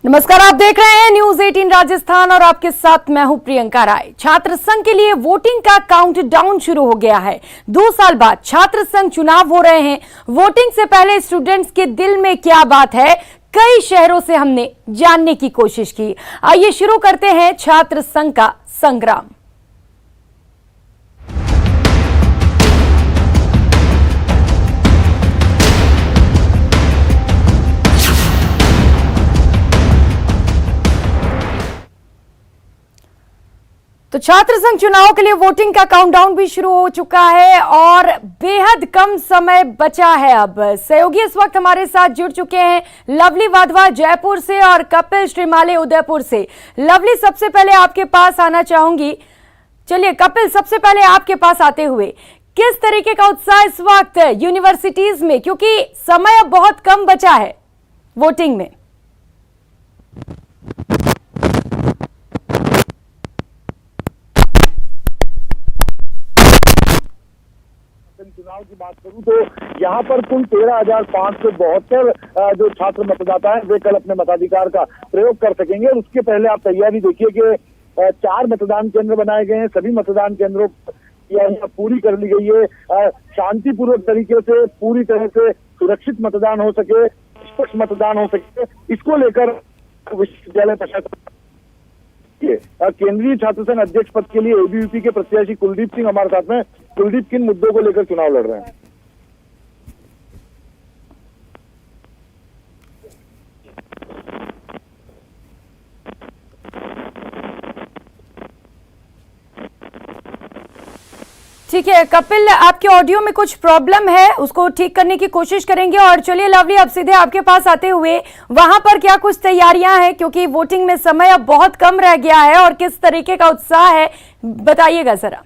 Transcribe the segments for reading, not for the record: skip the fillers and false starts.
नमस्कार, आप देख रहे हैं न्यूज 18 राजस्थान और आपके साथ मैं हूं प्रियंका राय। छात्र संघ के लिए वोटिंग का काउंटडाउन शुरू हो गया है। 2 साल बाद छात्र संघ चुनाव हो रहे हैं। वोटिंग से पहले स्टूडेंट्स के दिल में क्या बात है, कई शहरों से हमने जानने की कोशिश की। आइए शुरू करते हैं छात्र संघ का संग्राम। तो छात्र संघ चुनाव के लिए वोटिंग का काउंटडाउन भी शुरू हो चुका है और बेहद कम समय बचा है। अब सहयोगी इस वक्त हमारे साथ जुड़ चुके हैं, लवली वाधवा जयपुर से और कपिल श्रीमाले उदयपुर से। लवली, सबसे पहले आपके पास आना चाहूंगी। चलिए कपिल, सबसे पहले आपके पास आते हुए किस तरीके का उत्साह इस वक्त यूनिवर्सिटीज में, क्योंकि समय अब बहुत कम बचा है वोटिंग में? चुनाव की बात करूं तो यहाँ पर कुल 13,572 जो छात्र मतदाता हैं वे कल अपने मताधिकार का प्रयोग कर सकेंगे। और उसके पहले आप तैयारी देखिए कि 4 मतदान केंद्र बनाए गए हैं। सभी मतदान केंद्रों की पूरी कर ली गई है। शांतिपूर्वक तरीके से, पूरी तरह से सुरक्षित मतदान हो सके, निष्पक्ष मतदान हो सके, इसको लेकर विश्वविद्यालय प्रशासन केंद्रीय छात्र संघ अध्यक्ष पद के लिए एबीवीपी के प्रत्याशी कुलदीप सिंह हमारे साथ में। कुलदीप, किन मुद्दों को लेकर चुनाव लड़ रहे हैं? ठीक है कपिल, आपके ऑडियो में कुछ प्रॉब्लम है, उसको ठीक करने की कोशिश करेंगे। और चलिए लवली, अब सीधे आपके पास आते हुए वहां पर क्या कुछ तैयारियां हैं, क्योंकि वोटिंग में समय अब बहुत कम रह गया है और किस तरीके का उत्साह है, बताइएगा जरा।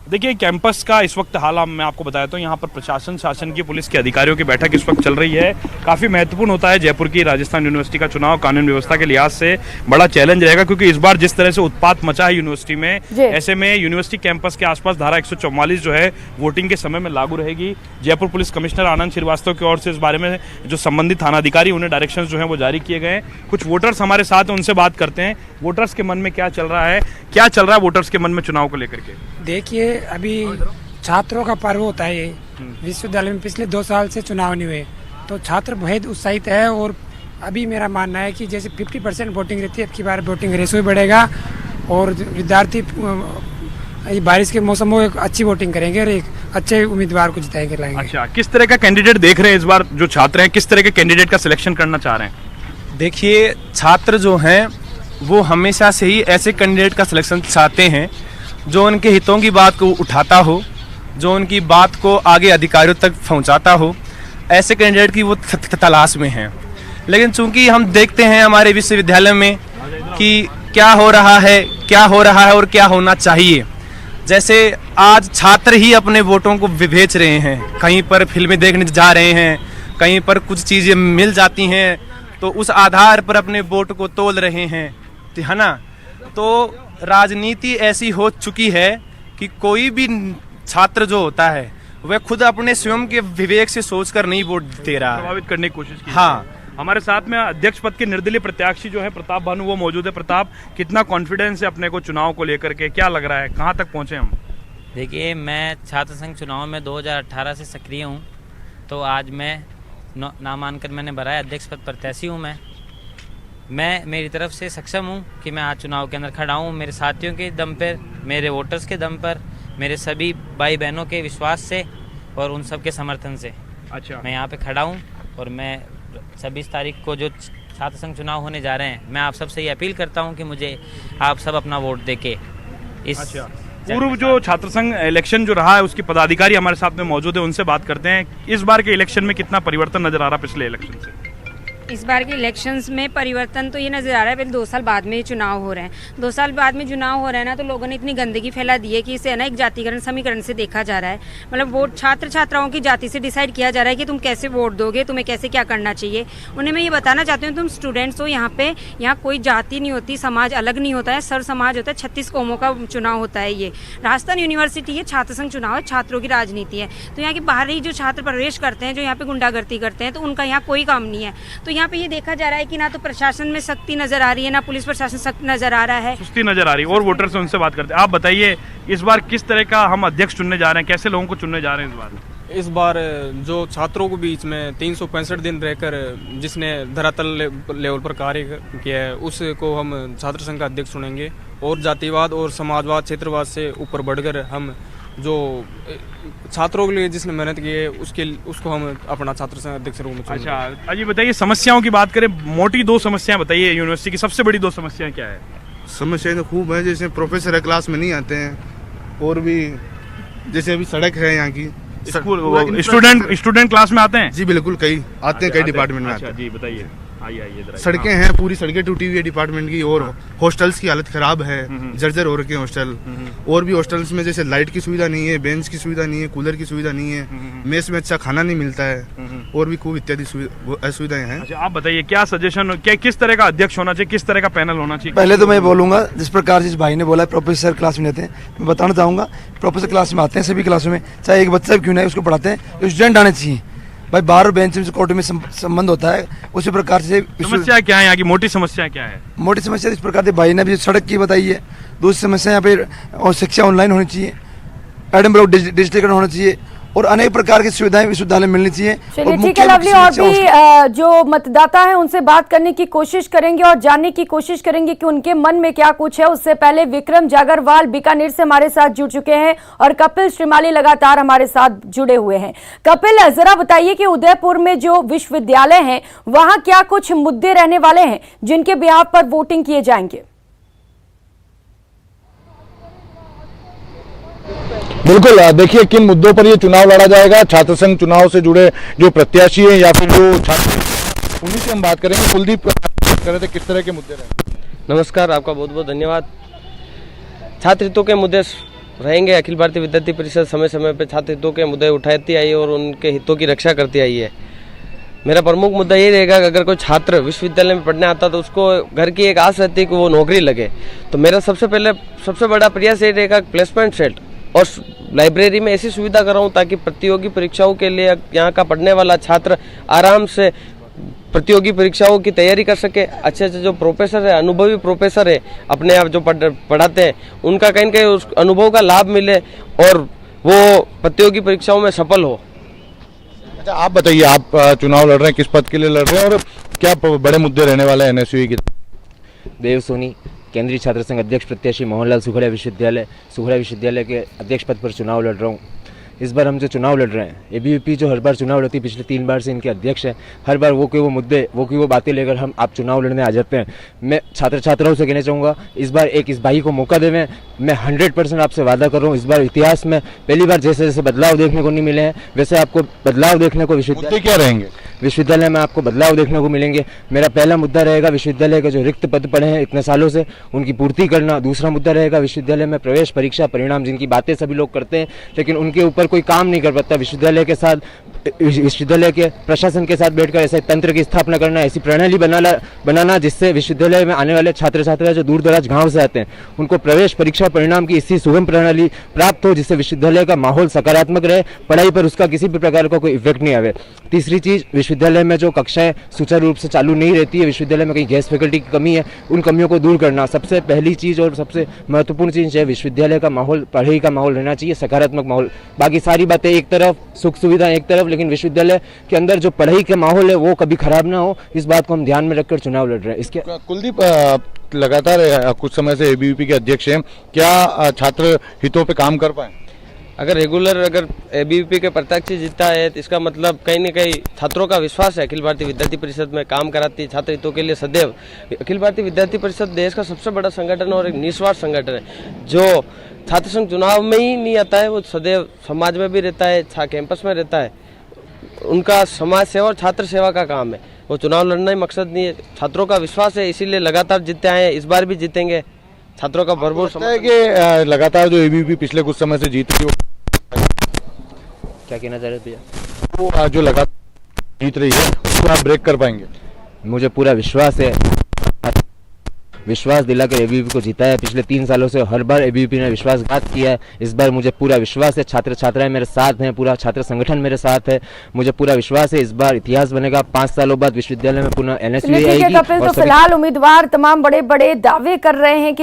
देखिए, कैंपस का इस वक्त हाल मैं आपको बताया तो यहाँ पर प्रशासन, शासन की, पुलिस के अधिकारियों की बैठक इस वक्त चल रही है। काफ़ी महत्वपूर्ण होता है जयपुर की राजस्थान यूनिवर्सिटी का चुनाव। कानून व्यवस्था के लिहाज से बड़ा चैलेंज रहेगा, क्योंकि इस बार जिस तरह से उत्पात मचा है यूनिवर्सिटी में, ऐसे में यूनिवर्सिटी कैंपस के आसपास धारा 144 जो है वोटिंग के समय में लागू रहेगी। जयपुर पुलिस कमिश्नर आनंद श्रीवास्तव की ओर से इस बारे में जो संबंधित थानाधिकारी, उन्हें डायरेक्शंस जो है वो जारी किए गए हैं। कुछ वोटर्स हमारे साथ हैं, उनसे बात करते हैं। वोटर्स के मन में क्या चल रहा है, क्या चल रहा है वोटर्स के मन में चुनाव को लेकर के? देखिए, अभी छात्रों का पर्व होता है ये। विश्वविद्यालय में पिछले 2 साल से चुनाव नहीं हुए, तो छात्र बहुत उत्साहित है। और अभी मेरा मानना है कि जैसे 50% वोटिंग रहती है, अब की बार वोटिंग रेशो भी बढ़ेगा और विद्यार्थी बारिश के मौसम में एक अच्छी वोटिंग करेंगे और एक अच्छे उम्मीदवार को जिताएंगे, लाएंगे। अच्छा, किस तरह का कैंडिडेट देख रहे हैं इस बार? जो छात्र हैं किस तरह के कैंडिडेट का सिलेक्शन करना चाह रहे हैं? देखिए, छात्र जो हैं वो हमेशा से ही ऐसे कैंडिडेट का सिलेक्शन चाहते हैं जो उनके हितों की बात को उठाता हो, जो उनकी बात को आगे अधिकारियों तक पहुंचाता हो। ऐसे कैंडिडेट की वो तलाश में हैं। लेकिन चूंकि हम देखते हैं हमारे विश्वविद्यालय में कि क्या हो रहा है और क्या होना चाहिए। जैसे आज छात्र ही अपने वोटों को बेच रहे हैं, कहीं पर फिल्में देखने जा रहे हैं, कहीं पर कुछ चीज़ें मिल जाती हैं तो उस आधार पर अपने वोट को तोल रहे हैं, है ना। तो राजनीति ऐसी हो चुकी है कि कोई भी छात्र जो होता है वह खुद अपने स्वयं के विवेक से सोचकर नहीं वोट दे रहा, प्रभावित करने की कोशिश की। हाँ, हमारे साथ में अध्यक्ष पद के निर्दलीय प्रत्याशी जो है प्रताप भानु, वो मौजूद है। प्रताप, कितना कॉन्फिडेंस है अपने को चुनाव को लेकर के, क्या लग रहा है, कहाँ तक पहुँचे हम? देखिए, मैं छात्र संघ चुनाव में 2018 से सक्रिय हूँ, तो आज मैं नामांकन मैंने भरा है, अध्यक्ष पद प्रत्याशी हूँ। मैं मेरी तरफ से सक्षम हूँ कि मैं आज चुनाव के अंदर खड़ा हूँ। मेरे साथियों के दम पर, मेरे वोटर्स के दम पर, मेरे सभी भाई बहनों के विश्वास से और उन सब के समर्थन से अच्छा, मैं यहाँ पे खड़ा हूँ। और मैं 26 तारीख को जो छात्र संघ चुनाव होने जा रहे हैं, मैं आप सबसे ये अपील करता हूँ कि मुझे आप सब अपना वोट देके इस पूर्व जो छात्र संघ इलेक्शन जो रहा है उसके पदाधिकारी हमारे साथ में मौजूद है, उनसे बात करते हैं। इस बार के इलेक्शन में कितना परिवर्तन नजर आ रहा है पिछले इलेक्शन से? इस बार के इलेक्शंस में परिवर्तन तो ये नज़र आ रहा है, पहले 2 साल बाद में चुनाव हो रहे हैं। 2 साल बाद में चुनाव हो रहा है ना, तो लोगों ने इतनी गंदगी फैला दी है कि इसे ना एक जातिकरण समीकरण से देखा जा रहा है। मतलब वोट छात्र छात्राओं की जाति से डिसाइड किया जा रहा है कि तुम कैसे वोट दोगे, तुम्हें कैसे क्या करना चाहिए। उन्हें मैं ये बताना चाहती हूँ, तुम स्टूडेंट्स हो यहाँ पे, यहाँ कोई जाति नहीं होती, समाज अलग नहीं होता है, सर्व समाज होता है। 36 कौमों का चुनाव होता है। ये राजस्थान यूनिवर्सिटी है, छात्र संघ चुनाव है, छात्रों की राजनीति है। तो यहाँ के बाहरी जो छात्र प्रवेश करते हैं, जो यहाँ पे गुंडागर्दी करते हैं, तो उनका यहाँ कोई काम नहीं है। तो यहाँ पे ये देखा जा रहा है कि ना तो प्रशासन में सख्ती नजर आ रही है, ना पुलिस प्रशासन सख्त नजर आ रहा है, सुस्ती नजर आ रही है। और वोटर से उनसे बात करते हैं। आप बताइए, इस बार किस तरह का हम अध्यक्ष चुनने जा रहे हैं, कैसे लोगों को चुनने जा रहे हैं इस बार? इस बार जो छात्रों के बीच में 365 दिन रहकर जिसने धरातल लेवल पर कार्य किया है, उसको हम छात्र संघ का अध्यक्ष चुनेंगे। और जातिवाद और समाजवाद क्षेत्रवाद से ऊपर बढ़कर हम जो छात्रों के लिए जिसने मेहनत की है उसको हम अपना छात्र संघ अध्यक्ष रूप में चुनेंगे। अच्छा अजी बताइए, समस्याओं की बात करें, मोटी 2 समस्याएं बताइए। यूनिवर्सिटी की सबसे बड़ी 2 समस्याएं क्या है? समस्याएं तो खूब है, जैसे प्रोफेसर क्लास में नहीं आते हैं, और भी जैसे अभी सड़क है यहाँ की। स्टूडेंट क्लास में आते हैं? जी बिल्कुल, कई आते हैं, कई डिपार्टमेंट में आते हैं। जी बताइए, आइए। सड़कें हैं, पूरी सड़कें टूटी हुई है डिपार्टमेंट की, और हॉस्टल्स की हालत खराब है, जर्जर हो रखे हैं हॉस्टल। और भी हॉस्टल्स में जैसे लाइट की सुविधा नहीं है, बेंच की सुविधा नहीं है, कूलर की सुविधा नहीं है, मेस में अच्छा खाना नहीं मिलता है, और भी खूब इत्यादि असुविधाएं हैं। अच्छा, आप बताइए क्या सजेशन, क्या किस तरह का अध्यक्ष होना चाहिए, किस तरह का पैनल होना चाहिए? पहले तो मैं बोलूंगा, जिस प्रकार जिस भाई ने बोला प्रोफेसर क्लास में रहते हैं, मैं बताना चाहूंगा प्रोफेसर क्लास में आते हैं सभी क्लासों में, चाहे एक बच्चा भी क्यों ना उसको पढ़ाते हैं, स्टूडेंट आने चाहिए भाई। बाहर बेंच में कोर्ट में संबंध होता है, उसी प्रकार से। समस्या क्या है यहाँ की, मोटी समस्या क्या है? मोटी समस्या इस प्रकार से भाई ने भी सड़क की बताई है। दूसरी समस्या यहाँ पे और शिक्षा ऑनलाइन होनी चाहिए, एडम ब्लॉक डिजिटलीकरण होना चाहिए, और अनेक प्रकार की सुविधाएं विश्वविद्यालय मिलनी चाहिए। चलिए ठीक है लवली, और भी जो मतदाता हैं उनसे बात करने की कोशिश करेंगे और जानने की कोशिश करेंगे कि उनके मन में क्या कुछ है। उससे पहले विक्रम जागरवाल बीकानेर से हमारे साथ जुड़ चुके हैं और कपिल श्रीमाली लगातार हमारे साथ जुड़े हुए हैं। कपिल, जरा बताइए कि उदयपुर में जो विश्वविद्यालय है वहां क्या कुछ मुद्दे रहने वाले हैं जिनके बिहाफ पर वोटिंग किए जाएंगे? बिल्कुल, देखिए किन मुद्दों पर ये चुनाव लड़ा जाएगा। छात्र संघ चुनाव से जुड़े जो प्रत्याशी हैं या फिर जो छात्र, उन्हीं से हम बात करेंगे। कुलदीप कर रहे थे, किस तरह के मुद्दे रहे? नमस्कार, आपका बहुत बहुत धन्यवाद। छात्र हितों के मुद्दे रहेंगे। अखिल भारतीय विद्यार्थी परिषद समय समय पर छात्र हितों के मुद्दे उठाती आई है और उनके हितों की रक्षा करती आई है। मेरा प्रमुख मुद्दा ये रहेगा कि अगर कोई छात्र विश्वविद्यालय में पढ़ने आता तो उसको घर की एक आस रहती है कि वो नौकरी लगे। तो मेरा सबसे बड़ा प्रयास ये रहेगा प्लेसमेंट सेट और लाइब्रेरी में ऐसी सुविधा कराऊं ताकि प्रतियोगी परीक्षाओं के लिए यहाँ का पढ़ने वाला छात्र आराम से प्रतियोगी परीक्षाओं की तैयारी कर सके। अच्छे जो प्रोफेसर है, अनुभवी प्रोफेसर है, अपने आप जो पढ़ाते हैं, उनका कहीं न कहीं उस अनुभव का लाभ मिले और वो प्रतियोगी परीक्षाओं में सफल हो। अच्छा, आप बताइए, आप चुनाव लड़ रहे हैं, किस पद के लिए लड़ रहे हैं और क्या बड़े मुद्दे रहने वाले हैं एनएसयूई के? देव सोनी, केंद्रीय छात्र संघ अध्यक्ष प्रत्याशी मोहनलाल सुखड़िया विश्वविद्यालय के अध्यक्ष पद पर चुनाव लड़ रहा हूँ। इस बार हम जो चुनाव लड़ रहे हैं, एबीवीपी जो हर बार चुनाव लड़ती है, पिछले 3 बार से इनके अध्यक्ष हैं, हर बार वो वो बातें लेकर आप चुनाव लड़ने आ जाते हैं। मैं छात्राओं से कहना चाहूँगा, इस बार इस भाई को मौका देवें। मैं 100% आपसे वादा कर रहा हूँ, इस बार इतिहास में पहली बार जैसे बदलाव देखने को नहीं मिले हैं, वैसे आपको बदलाव देखने को विश्वविद्यालय में आपको बदलाव देखने को मिलेंगे। मेरा पहला मुद्दा रहेगा विश्वविद्यालय के जो रिक्त पद पड़े हैं इतने सालों से, उनकी पूर्ति करना। दूसरा मुद्दा रहेगा विश्वविद्यालय में प्रवेश परीक्षा परिणाम, जिनकी बातें सभी लोग करते हैं लेकिन उनके ऊपर कोई काम नहीं कर पाता। विश्वविद्यालय के प्रशासन के साथ बैठकर ऐसे तंत्र की स्थापना करना, ऐसी प्रणाली बनाना जिससे विश्वविद्यालय में आने वाले छात्र छात्रा जो दूर दराज गाँव से आते हैं उनको प्रवेश परीक्षा परिणाम की इसी सुगम प्रणाली प्राप्त हो, जिससे विश्वविद्यालय का माहौल सकारात्मक रहे, पढ़ाई पर उसका किसी भी प्रकार का कोई इफेक्ट नहीं आवे। तीसरी चीज, विश्वविद्यालय में जो कक्षाएं सुचारू रूप से चालू नहीं रहती है, विश्वविद्यालय में कहीं गेस्ट फैकल्टी की कमी है, उन कमियों को दूर करना सबसे पहली चीज और सबसे महत्वपूर्ण चीज है। विश्वविद्यालय का माहौल, पढ़ाई का माहौल रहना चाहिए, सकारात्मक माहौल। बाकी सारी बातें एक तरफ, सुख सुविधा एक तरफ, लेकिन विश्वविद्यालय के अंदर जो पढ़ाई का माहौल है वो कभी खराब ना हो, इस बात को हम ध्यान में रखकर चुनाव लड़ रहे हैं। इसके कुलदीप, लगातार कुछ समय से एबीवीपी के अध्यक्ष हैं, क्या छात्र हितों पे काम कर पाए? अगर एबीवीपी के प्रत्याशी जीता है तो इसका मतलब कहीं न कहीं छात्रों का विश्वास है। अखिल भारतीय विद्यार्थी परिषद में काम कराती है छात्र हितों के लिए सदैव। अखिल भारतीय विद्यार्थी परिषद देश का सबसे बड़ा संगठन और एक निस्वार्थ संगठन है जो छात्र संघ चुनाव में ही नहीं आता है, वो सदैव समाज में भी रहता है, कैंपस में रहता है। उनका समाज सेवा और छात्र सेवा का काम है वो चुनाव लड़ना ही मकसद नहीं है। छात्रों का विश्वास है, इसीलिए लगातार जीतते आए हैं, इस बार भी जीतेंगे। छात्रों का भरपूर लगता है कि लगातार जो एबीवीपी पिछले कुछ समय से जीत रही है, क्या कहना चाह रहे थे भैया? वो जो लगातार जीत रही है उसको आप ब्रेक कर पाएंगे? मुझे पूरा विश्वास है, विश्वास दिलाकर एबीवीपी को जीता है। पिछले 3 सालों से हर बार एबीवीपी ने विश्वासघात किया है, इस बार मुझे पूरा विश्वास है। छात्र छात्राएं मेरे साथ हैं, पूरा छात्र संगठन मेरे साथ है, मुझे पूरा विश्वास है इस बार इतिहास बनेगा। 5 सालों बाद विश्वविद्यालय में पुनः एनएसयूआई आएगी। तो फिलहाल उम्मीदवार तमाम बड़े बड़े दावे कर रहे हैं कि